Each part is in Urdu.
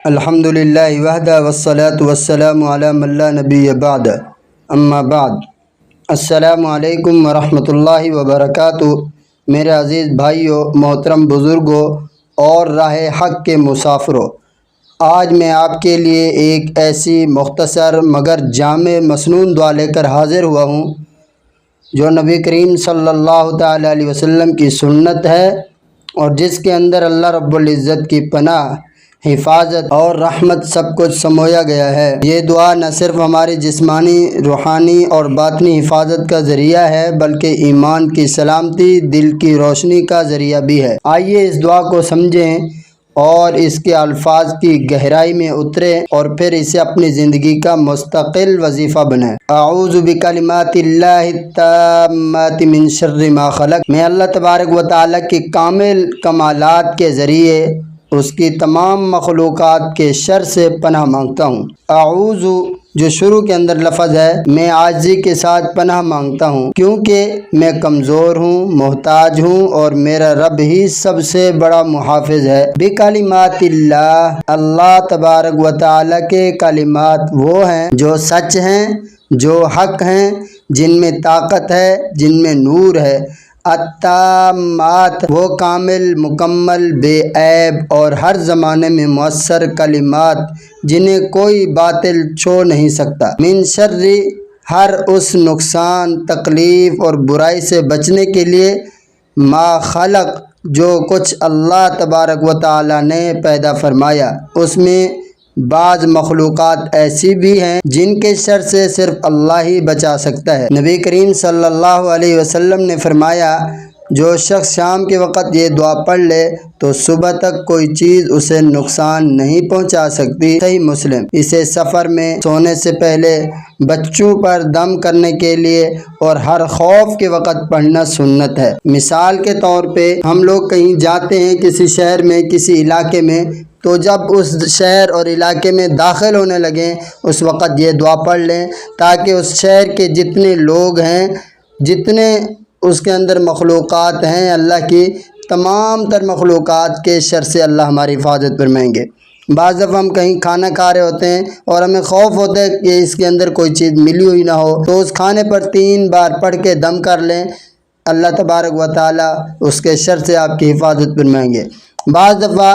الحمدللہ وحدہ والصلاة والسلام علی من لا نبی بعد اما بعد السلام علیکم ورحمۃ اللہ وبرکاتہ۔ میرے عزیز بھائیوں، محترم بزرگوں اور راہ حق کے مسافروں، آج میں آپ کے لیے ایک ایسی مختصر مگر جامع مسنون دعا لے کر حاضر ہوا ہوں جو نبی کریم صلی اللہ تعالی علیہ وسلم کی سنت ہے اور جس کے اندر اللہ رب العزت کی پناہ، حفاظت اور رحمت سب کچھ سمویا گیا ہے۔ یہ دعا نہ صرف ہماری جسمانی، روحانی اور باطنی حفاظت کا ذریعہ ہے بلکہ ایمان کی سلامتی، دل کی روشنی کا ذریعہ بھی ہے۔ آئیے اس دعا کو سمجھیں اور اس کے الفاظ کی گہرائی میں اتریں اور پھر اسے اپنی زندگی کا مستقل وظیفہ بنائیں۔ اعوذ بکلمات اللہ التامات من شر ما خلق، میں اللہ تبارک و تعالیٰ کی کامل کمالات کے ذریعے اس کی تمام مخلوقات کے شر سے پناہ مانگتا ہوں۔ اعوذ جو شروع کے اندر لفظ ہے، میں عاجزی کے ساتھ پناہ مانگتا ہوں کیونکہ میں کمزور ہوں، محتاج ہوں اور میرا رب ہی سب سے بڑا محافظ ہے۔ بکلمات اللہ، اللہ تبارک و تعالیٰ کے کلمات وہ ہیں جو سچ ہیں، جو حق ہیں، جن میں طاقت ہے، جن میں نور ہے۔ التامات وہ کامل، مکمل، بے عیب اور ہر زمانے میں مؤثر کلمات جنہیں کوئی باطل چھوڑ نہیں سکتا۔ من شر ہر اس نقصان، تکلیف اور برائی سے بچنے کے لیے، ما خلق جو کچھ اللہ تبارک و تعالی نے پیدا فرمایا، اس میں بعض مخلوقات ایسی بھی ہیں جن کے شر سے صرف اللہ ہی بچا سکتا ہے۔ نبی کریم صلی اللہ علیہ وسلم نے فرمایا، جو شخص شام کے وقت یہ دعا پڑھ لے تو صبح تک کوئی چیز اسے نقصان نہیں پہنچا سکتی۔ صحیح مسلم۔ اسے سفر میں، سونے سے پہلے، بچوں پر دم کرنے کے لیے اور ہر خوف کے وقت پڑھنا سنت ہے۔ مثال کے طور پہ ہم لوگ کہیں جاتے ہیں، کسی شہر میں، کسی علاقے میں، تو جب اس شہر اور علاقے میں داخل ہونے لگیں اس وقت یہ دعا پڑھ لیں تاکہ اس شہر کے جتنے لوگ ہیں، جتنے اس کے اندر مخلوقات ہیں، اللہ کی تمام تر مخلوقات کے شر سے اللہ ہماری حفاظت فرمائیں گے۔ بعض دفعہ ہم کہیں کھانا کھا رہے ہوتے ہیں اور ہمیں خوف ہوتا ہے کہ اس کے اندر کوئی چیز ملی ہوئی نہ ہو، تو اس کھانے پر 3 بار پڑھ کے دم کر لیں، اللہ تبارک و تعالیٰ اس کے شر سے آپ کی حفاظت فرمائیں گے۔ بعض دفعہ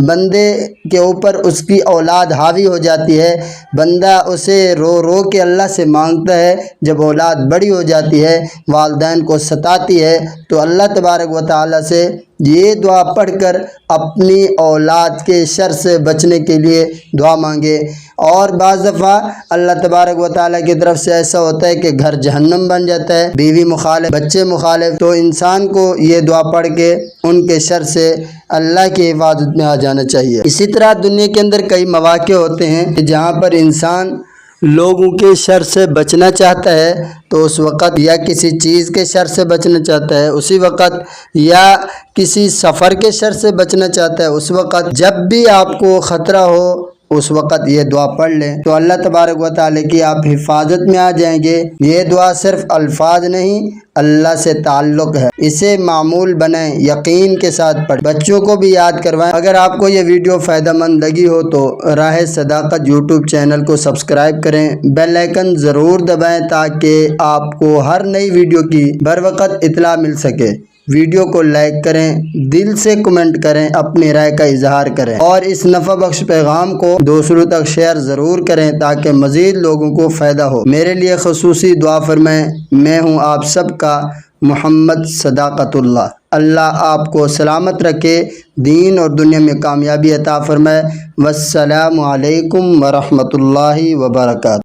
بندے کے اوپر اس کی اولاد حاوی ہو جاتی ہے، بندہ اسے رو رو کے اللہ سے مانگتا ہے، جب اولاد بڑی ہو جاتی ہے، والدین کو ستاتی ہے، تو اللہ تبارک و تعالیٰ سے یہ دعا پڑھ کر اپنی اولاد کے شر سے بچنے کے لیے دعا مانگے۔ اور بعض دفعہ اللہ تبارک و تعالیٰ کی طرف سے ایسا ہوتا ہے کہ گھر جہنم بن جاتا ہے، بیوی مخالف، بچے مخالف، تو انسان کو یہ دعا پڑھ کے ان کے شر سے اللہ کی حفاظت میں آ جانا چاہیے۔ اسی طرح دنیا کے اندر کئی مواقع ہوتے ہیں کہ جہاں پر انسان لوگوں کے شر سے بچنا چاہتا ہے، تو اس وقت یا کسی چیز کے شر سے بچنا چاہتا ہے اسی وقت، یا کسی سفر کے شر سے بچنا چاہتا ہے اس وقت، جب بھی آپ کو خطرہ ہو اس وقت یہ دعا پڑھ لیں تو اللہ تبارک و تعالیٰ کی آپ حفاظت میں آ جائیں گے۔ یہ دعا صرف الفاظ نہیں، اللہ سے تعلق ہے، اسے معمول بنائیں، یقین کے ساتھ پڑھیں، بچوں کو بھی یاد کروائیں۔ اگر آپ کو یہ ویڈیو فائدہ مند لگی ہو تو راہ صداقت یوٹیوب چینل کو سبسکرائب کریں، بیل آئیکن ضرور دبائیں تاکہ آپ کو ہر نئی ویڈیو کی بروقت اطلاع مل سکے۔ ویڈیو کو لائک کریں، دل سے کمنٹ کریں، اپنی رائے کا اظہار کریں اور اس نفع بخش پیغام کو دوسروں تک شیئر ضرور کریں تاکہ مزید لوگوں کو فائدہ ہو۔ میرے لیے خصوصی دعا فرمائیں۔ میں ہوں آپ سب کا محمد صداقت اللہ۔ اللہ آپ کو سلامت رکھے، دین اور دنیا میں کامیابی عطا فرمائے۔ والسلام علیکم ورحمۃ اللہ وبرکاتہ۔